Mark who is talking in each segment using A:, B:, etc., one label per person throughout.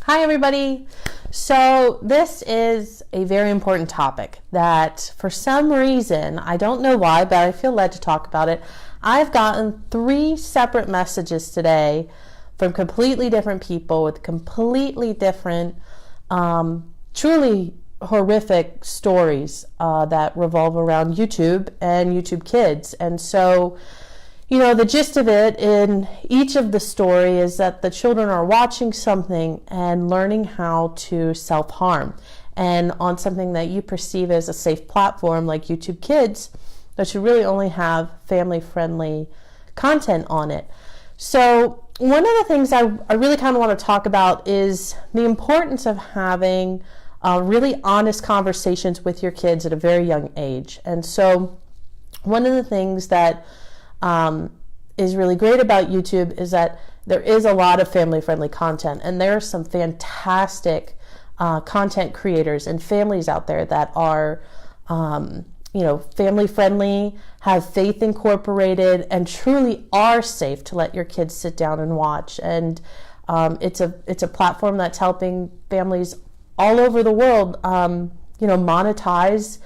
A: Hi everybody. So this is a very important topic that for some reason, I don't know why, but I feel led to talk about it. I've gotten 3 separate messages today from completely different people with completely different, truly horrific stories that revolve around YouTube and YouTube Kids. And so, you know, the gist of it in each of the story is that the children are watching something and learning how to self-harm. And on something that you perceive as a safe platform like YouTube Kids, that should really only have family-friendly content on it. So one of the things I really kind of want to talk about is the importance of having really honest conversations with your kids at a very young age. And so one of the things that is really great about YouTube is that there is a lot of family-friendly content, and there are some fantastic content creators and families out there that are family-friendly, have faith incorporated, and truly are safe to let your kids sit down and watch. And it's a platform that's helping families all over the world monetize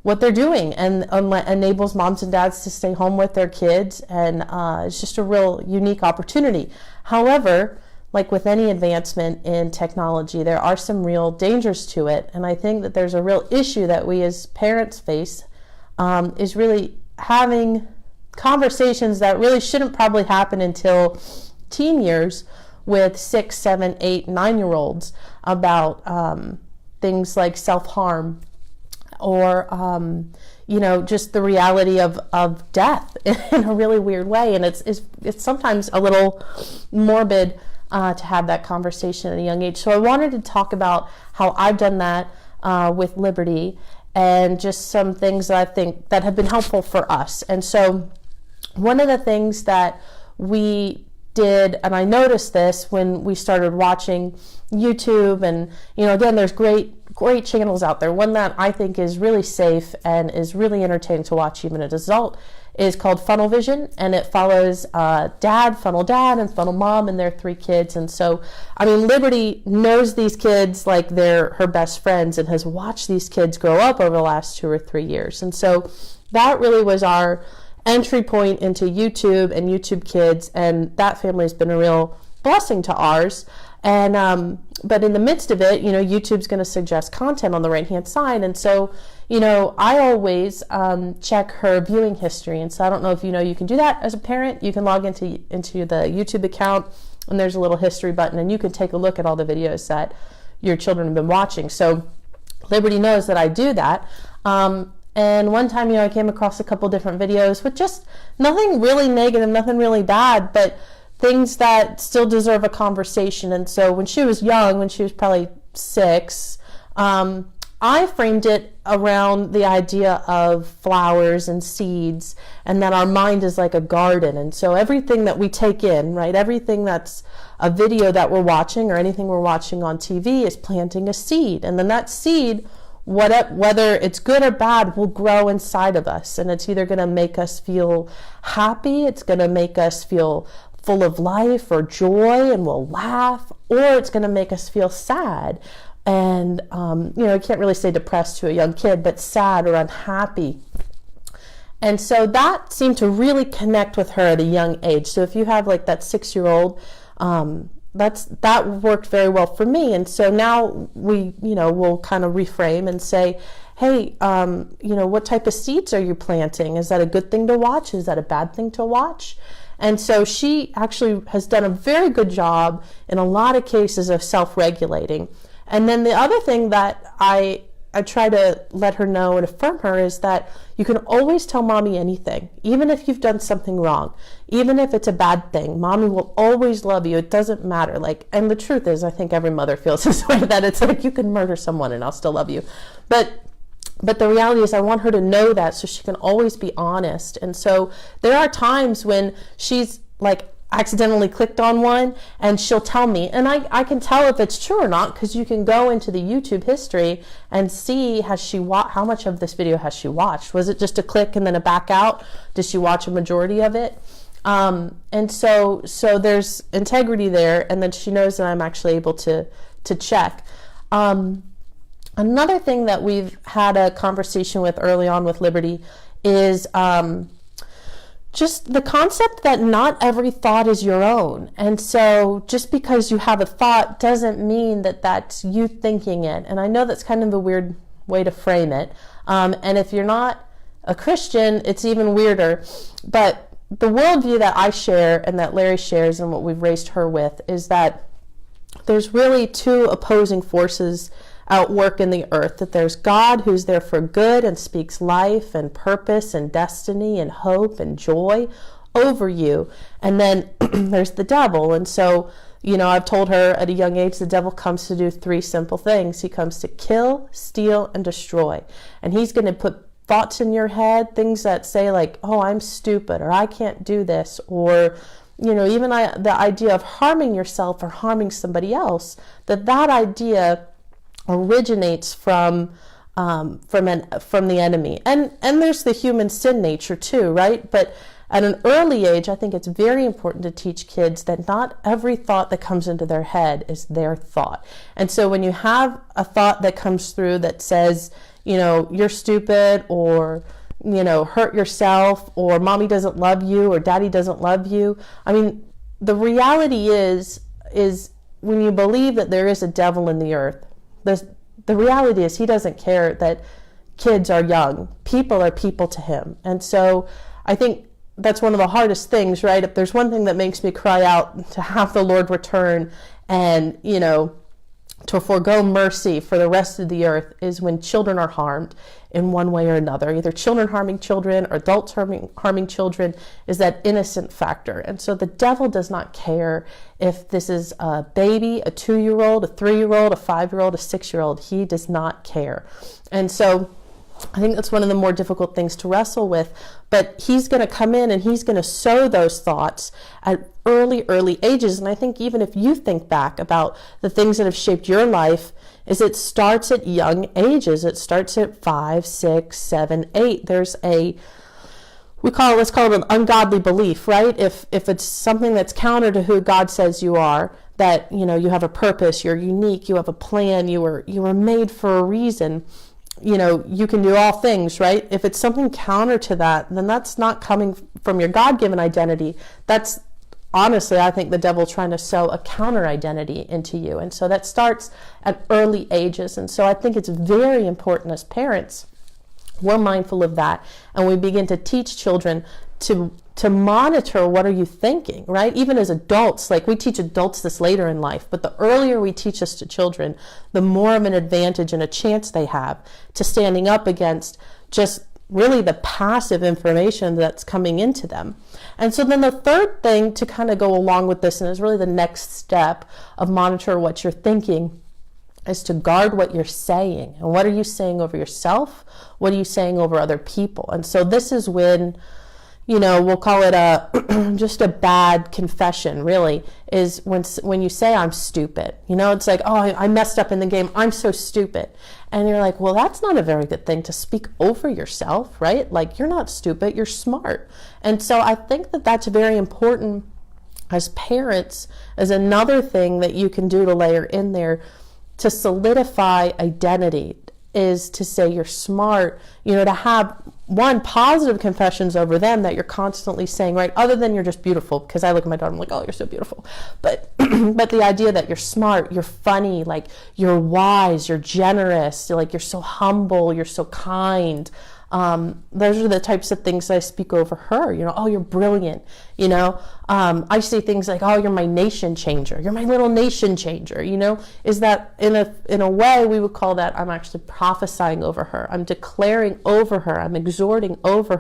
A: what they're doing, and enables moms and dads to stay home with their kids, and it's just a real unique opportunity. However, like with any advancement in technology, there are some real dangers to it, and I think that there's a real issue that we as parents face, is really having conversations that really shouldn't probably happen until teen years with 6, 7, 8, 9-year-olds about things like self-harm, or just the reality of death in a really weird way. And it's sometimes a little morbid to have that conversation at a young age. So I wanted to talk about how I've done that with Liberty, and just some things that I think that have been helpful for us. And so one of the things that we did, and I noticed this when we started watching YouTube, and again, there's great channels out there. One that I think is really safe and is really entertaining to watch even as an adult is called Funnel Vision, and it follows Funnel Dad and Funnel Mom and their 3 kids. And so, Liberty knows these kids like they're her best friends, and has watched these kids grow up over the last 2 or 3 years. And so that really was our entry point into YouTube and YouTube Kids, and that family has been a real blessing to ours. And but in the midst of it, YouTube's going to suggest content on the right-hand side, and so I always check her viewing history. And so I don't know if you can do that as a parent. You can log into the YouTube account, and there's a little history button, and you can take a look at all the videos that your children have been watching. So Liberty knows that I do that. And one time, I came across a couple different videos with just nothing really negative, nothing really bad, but things that still deserve a conversation. And so when she was young, when she was probably 6, I framed it around the idea of flowers and seeds, and that our mind is like a garden. And so everything that we take in, right, everything that's a video that we're watching or anything we're watching on TV is planting a seed. And then that seed, whether it's good or bad, will grow inside of us. And it's either going to make us feel happy, it's going to make us feel full of life or joy, and we'll laugh, or it's going to make us feel sad. And, I can't really say depressed to a young kid, but sad or unhappy. And so that seemed to really connect with her at a young age. So if you have like that 6-year-old, that worked very well for me. And so now we'll kind of reframe and say, hey, what type of seeds are you planting? Is that a good thing to watch? Is that a bad thing to watch? And so she actually has done a very good job in a lot of cases of self-regulating. And then the other thing that I try to let her know and affirm her is that you can always tell mommy anything, even if you've done something wrong, even if it's a bad thing. Mommy will always love you. It doesn't matter. And the truth is, I think every mother feels this way, that it's like you can murder someone and I'll still love you. But the reality is I want her to know that so she can always be honest. And so there are times when she's like accidentally clicked on one, and she'll tell me, and I can tell if it's true or not, because you can go into the YouTube history and see, how much of this video has she watched? Was it just a click and then a back out? Did she watch a majority of it? And so there's integrity there, and then she knows that I'm actually able to check. Another thing that we've had a conversation with early on with Liberty is just the concept that not every thought is your own. And so just because you have a thought doesn't mean that that's you thinking it. And I know that's kind of a weird way to frame it. And if you're not a Christian, it's even weirder. But the worldview that I share and that Larry shares and what we've raised her with is that there's really two opposing forces at work in the earth, that there's God who's there for good and speaks life and purpose and destiny and hope and joy over you. And then there's the devil. And so, I've told her at a young age, the devil comes to do three simple things. He comes to kill, steal, and destroy. And he's going to put thoughts in your head, things that say like, oh, I'm stupid, or I can't do this, or even the idea of harming yourself or harming somebody else, that idea originates from the enemy. And there's the human sin nature too, right? But at an early age, I think it's very important to teach kids that not every thought that comes into their head is their thought. And so when you have a thought that comes through that says, you're stupid, or hurt yourself, or mommy doesn't love you, or daddy doesn't love you. I mean, the reality is when you believe that there is a devil in the earth, the reality is he doesn't care that kids are young. People are people to him. And so I think that's one of the hardest things, right? If there's one thing that makes me cry out to have the Lord return and, to forego mercy for the rest of the earth, is when children are harmed in one way or another. Either children harming children or adults harming children, is that innocent factor. And so the devil does not care if this is a baby, a 2-year-old, a 3-year-old, a 5-year-old, a 6-year-old. He does not care. And so I think that's one of the more difficult things to wrestle with. But he's going to come in and he's going to sow those thoughts at early ages. And I think even if you think back about the things that have shaped your life, is it starts at young ages. It starts at 5, 6, 7, 8. There's let's call it an ungodly belief, right? If it's something that's counter to who God says you are, that, you have a purpose, you're unique, you have a plan, you were made for a reason, you can do all things, right? If it's something counter to that, then that's not coming from your God-given identity. That's honestly, I think the devil trying to sow a counter identity into you. And so that starts at early ages. And so I think it's very important as parents, we're mindful of that. And we begin to teach children to monitor what are you thinking, right? Even as adults, like we teach adults this later in life, but the earlier we teach this to children, the more of an advantage and a chance they have to standing up against just really the passive information that's coming into them. And so then the third thing to kind of go along with this, and is really the next step of monitor what you're thinking, is to guard what you're saying. And what are you saying over yourself? What are you saying over other people? And so this is when, we'll call it just a bad confession, really, is when you say, I'm stupid. It's like, oh, I messed up in the game. I'm so stupid. And you're like, well, that's not a very good thing to speak over yourself, right? Like, you're not stupid, you're smart. And so I think that that's very important as parents, as another thing that you can do to layer in there to solidify identity, is to say you're smart, to have one, positive confessions over them that you're constantly saying, right, other than you're just beautiful, because I look at my daughter, I'm like, oh, you're so beautiful. But but the idea that you're smart, you're funny, like you're wise, you're generous, like you're so humble, you're so kind. Those are the types of things that I speak over her. Oh, you're brilliant. I say things like, oh, you're my nation changer. You're my little nation changer. Is that in a way we would call that I'm actually prophesying over her. I'm declaring over her. I'm exhorting over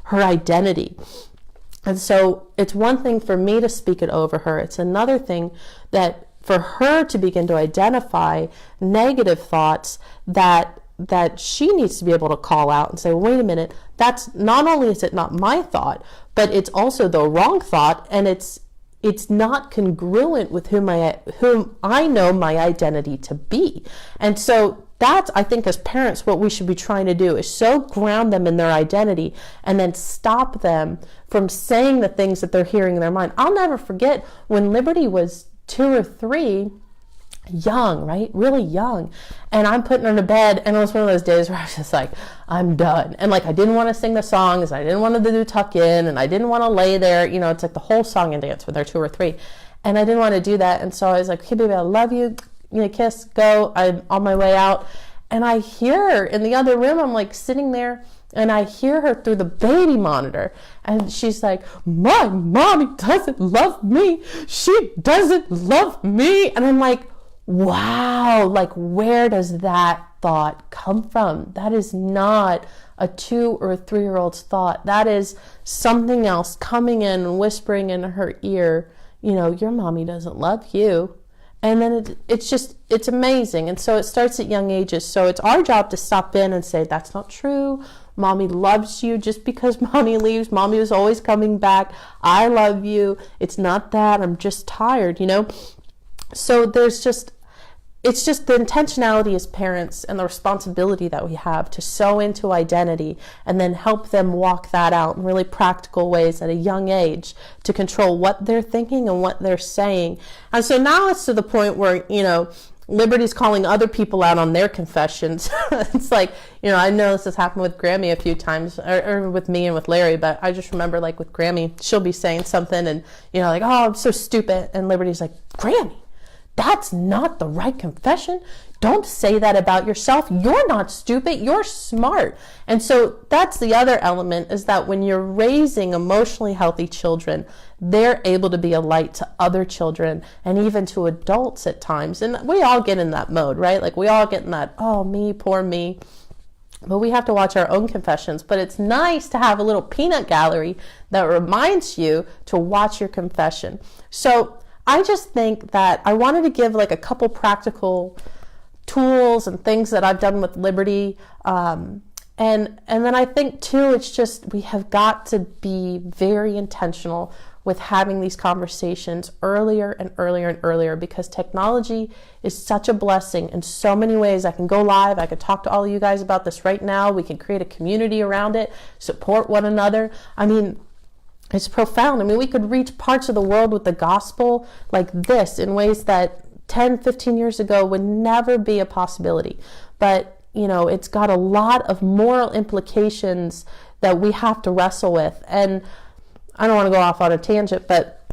A: her identity. And so it's one thing for me to speak it over her. It's another thing that for her to begin to identify negative thoughts that she needs to be able to call out and say, well, wait a minute, that's not only is it not my thought, but it's also the wrong thought, and it's not congruent with whom I know my identity to be. And so that's, I think, as parents, what we should be trying to do is so ground them in their identity and then stop them from saying the things that they're hearing in their mind. I'll never forget when Liberty was 2 or 3, young, right? Really young. And I'm putting her to bed, and it was one of those days where I was just like, I'm done. And like, I didn't want to sing the songs, I didn't want to do tuck in, and I didn't want to lay there. You know, it's like the whole song and dance with her 2 or 3. And I didn't want to do that. And so I was like, okay, baby, I love you. You know, kiss, go. I'm on my way out. And I hear her in the other room. I'm like sitting there, and I hear her through the baby monitor. And she's like, my mommy doesn't love me. She doesn't love me. And I'm like, wow, like, where does that thought come from? That is not a 2 or 3-year-old's thought. That is something else coming in and whispering in her ear, you know, your mommy doesn't love you. And then it's amazing. And so it starts at young ages. So it's our job to stop in and say, that's not true. Mommy loves you. Just because mommy leaves, mommy is always coming back. I love you. It's not that. I'm just tired, you know? So it's just the intentionality as parents and the responsibility that we have to sow into identity and then help them walk that out in really practical ways at a young age to control what they're thinking and what they're saying. And so now it's to the point where, you know, Liberty's calling other people out on their confessions. It's like, you know, I know this has happened with Grammy a few times, or with me and with Larry, but I just remember, like, with Grammy, she'll be saying something and, you know, like, oh, I'm so stupid. And Liberty's like, Grammy, that's not the right confession. Don't say that about yourself. You're not stupid. You're smart. And so that's the other element, is that when you're raising emotionally healthy children, they're able to be a light to other children and even to adults at times. And we all get in that mode, right? Like, we all get in that, oh, me, poor me. But we have to watch our own confessions. But it's nice to have a little peanut gallery that reminds you to watch your confession. So I just think that I wanted to give like a couple practical tools and things that I've done with Liberty. And then I think too, it's just, we have got to be very intentional with having these conversations earlier and earlier and earlier, because technology is such a blessing in so many ways. I can go live. I could talk to all of you guys about this right now. We can create a community around it, support one another. I mean, it's profound. I mean, we could reach parts of the world with the gospel like this in ways that 10, 15 years ago would never be a possibility. But, you know, it's got a lot of moral implications that we have to wrestle with. And I don't want to go off on a tangent, but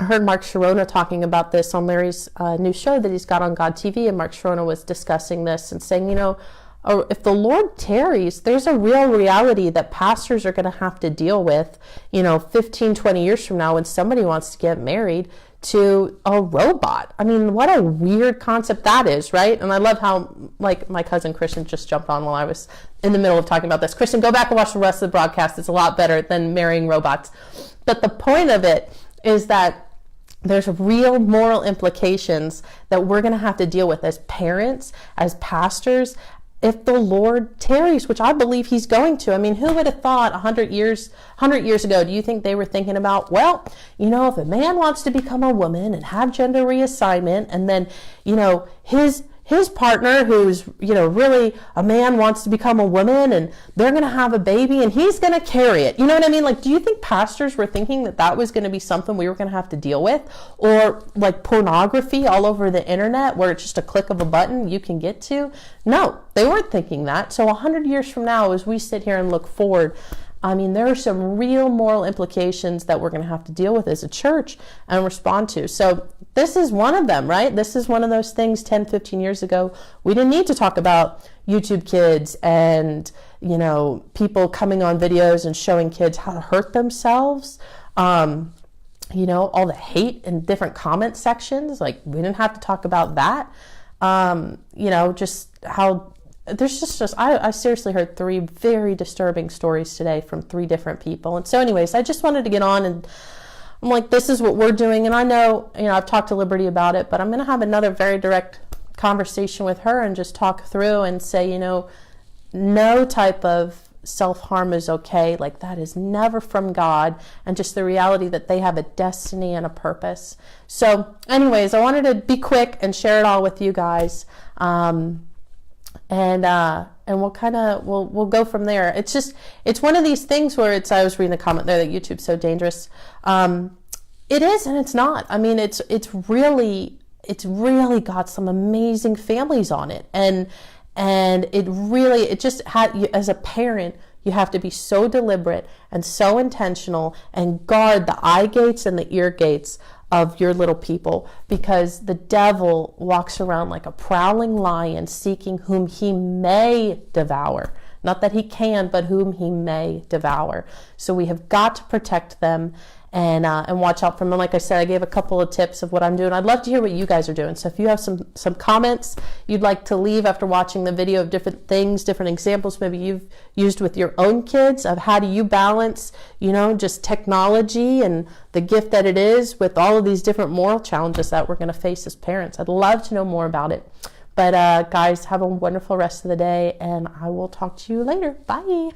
A: I heard Mark Sharona talking about this on Larry's new show that he's got on God TV. And Mark Sharona was discussing this and saying, you know, if the Lord tarries, there's a real reality that pastors are going to have to deal with, you know, 15, 20 years from now when somebody wants to get married to a robot. I mean, what a weird concept that is, right? And I love how, like, my cousin Kristen just jumped on while I was in the middle of talking about this. Kristen, go back and watch the rest of the broadcast. It's a lot better than marrying robots. But the point of it is that there's real moral implications that we're going to have to deal with as parents, as pastors, if the Lord tarries, which I believe he's going to. I mean, who would have thought 100 years ago, do you think they were thinking about, well, you know, if a man wants to become a woman and have gender reassignment, and then, you know, his partner, who's, you know, really a man, wants to become a woman, and they're going to have a baby and he's going to carry it. You know what I mean? Like, do you think pastors were thinking that that was going to be something we were going to have to deal with? Or like pornography all over the internet where it's just a click of a button you can get to? No, they weren't thinking that. So 100 years from now, as we sit here and look forward, I mean, there are some real moral implications that we're going to have to deal with as a church and respond to. So this is one of them, right? This is one of those things 10, 15 years ago. We didn't need to talk about YouTube Kids and, you know, people coming on videos and showing kids how to hurt themselves. You know, all the hate in different comment sections. Like, we didn't have to talk about that. You know, just how there's just I seriously heard 3 very disturbing stories today from 3 different people. And so anyways, I just wanted to get on, and I'm like, this is what we're doing. And I know, you know, I've talked to Liberty about it, but I'm going to have another very direct conversation with her and just talk through and say, you know, no type of self-harm is okay. Like, that is never from God, and just the reality that they have a destiny and a purpose. So anyways, I wanted to be quick and share it all with you guys. and we'll go from there. It's one of these things where I was reading the comment there that YouTube's so dangerous. It is and it's not. I mean, it's really got some amazing families on it, and it just had, as a parent, you have to be so deliberate and so intentional and guard the eye gates and the ear gates of your little people, because the devil walks around like a prowling lion seeking whom he may devour. Not that he can, but whom he may devour. So we have got to protect them and watch out for them. Like I said, I gave a couple of tips of what I'm doing. I'd love to hear what you guys are doing. So if you have some comments you'd like to leave after watching the video of different things, different examples maybe you've used with your own kids of how do you balance, just technology and the gift that it is with all of these different moral challenges that we're going to face as parents. I'd love to know more about it. But guys, have a wonderful rest of the day, and I will talk to you later. Bye.